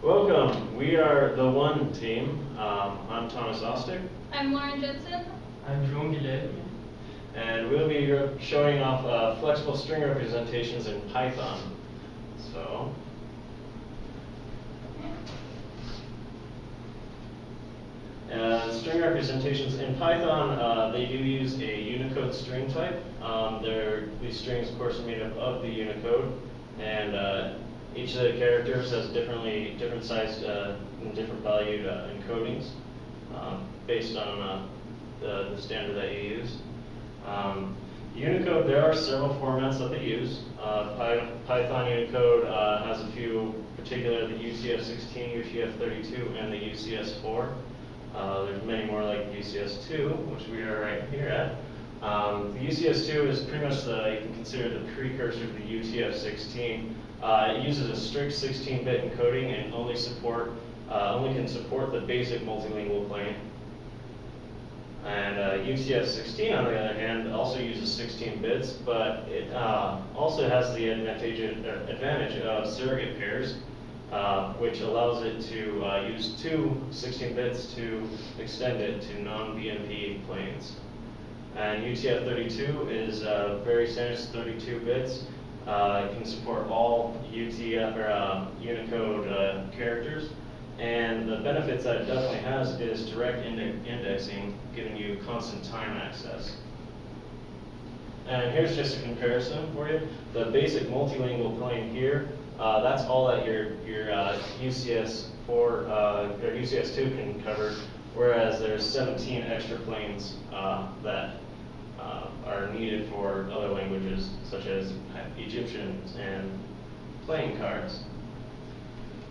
Welcome. We are the One team. I'm Thomas Ostdiek. I'm Lauren Jensen. I'm Joao Guilherme. And we'll be showing off flexible string representations in Python. So, string representations in Python, they do use a Unicode string type. These strings, of course, are made up of the Unicode, and each of the characters has different sized and different valued encodings based on the standard that you use. Unicode, there are several formats that they use. Python Unicode has a few, particularly the UCF16, UCF32, and the UCS4. There's many more like UCS2, which we are right here at. The UCS2 is pretty much you can consider the precursor to the UCF16. It uses a strict 16-bit encoding and only can support the basic multilingual plane. And UCF16, on the other hand, also uses 16 bits, but it also has the advantage of surrogate pairs, which allows it to use two 16 bits to extend it to non-BMP planes. And UTF-32 is very standard, 32 bits. It can support all UTF or Unicode characters. And the benefits that it definitely has is direct indexing, giving you constant time access. And here's just a comparison for you. The basic multilingual plane here, that's all that your UCS4 or UCS2 can cover, whereas there's 17 extra planes that are needed for other languages, such as Egyptian and playing cards.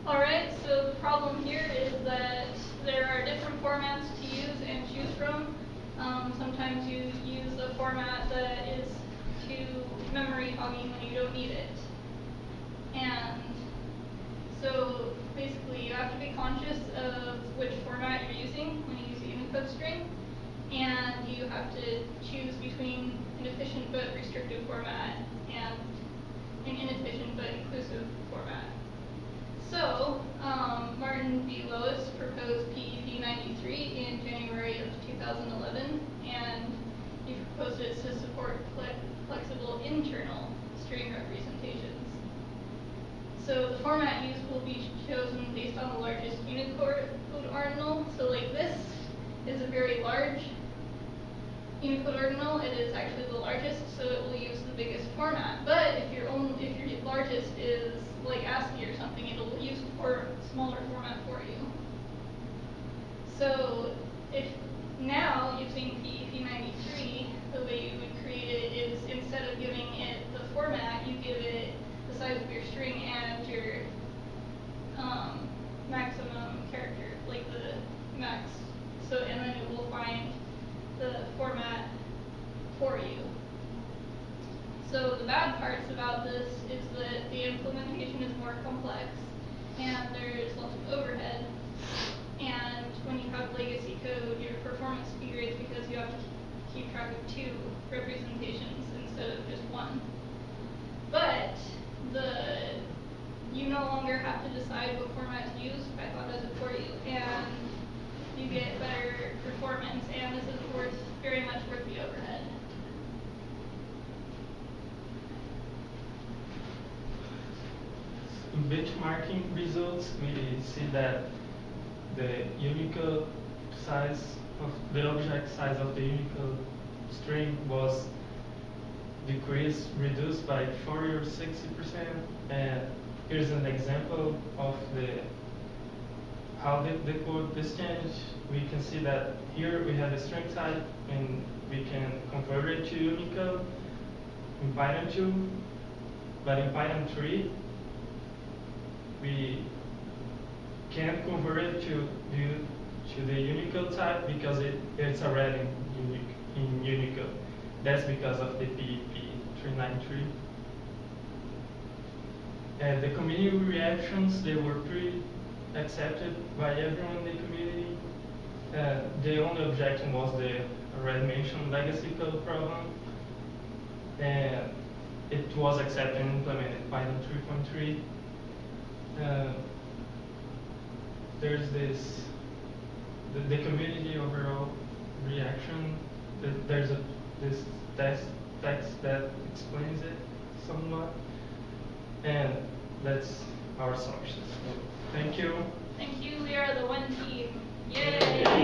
Alright, so the problem here is that there are different formats to use and choose from. Sometimes you use a format that is to memory hogging when you don't need it. And so basically you have to be conscious of which format you're using when you use a Unicode string. And you have to choose between an efficient but restrictive format and an inefficient but inclusive format. So, Martin B. Lois proposed PEP 93 in January of 2011, and he proposed it to support flexible internal string representations. So the format used will be chosen based on the largest Unicode ordinal. So like this is a very large Unicode ordinal. It is actually the largest, so it will use the biggest format. But if your largest is like ASCII or something, it'll use a smaller format for you. So if now using PEP 93, the way you would create it is instead of giving it the format, you give it the size of your string and your maximum character, like the max. So and then it will find the format for you. So the bad parts about this is that the implementation is more complex and there's lots of overhead. And when you have legacy code, your performance degrades because you have to keep track of two representations instead of just one. But you no longer have to decide what format to use. Python does it for you, and you get better performance, and this is very much worth the overhead. In benchmarking results, we see that the Unicode size of the object size of the Unicode string was reduced by 40 or 60%. And here's an example of how the code is changed. We can see that here we have a string type and we can convert it to Unicode in Python 2, but in Python 3 we can't convert it to the Unicode type because it's already in Unicode. That's because of the PEP 393. And the community reactions, they were pretty accepted by everyone in the community. The only objection was the already mentioned legacy code problem. And it was accepted and implemented Python 3.3. there's this the community overall reaction. There's this text that explains it somewhat, and that's our sources. Thank you. Thank you. We are the one team. Yay!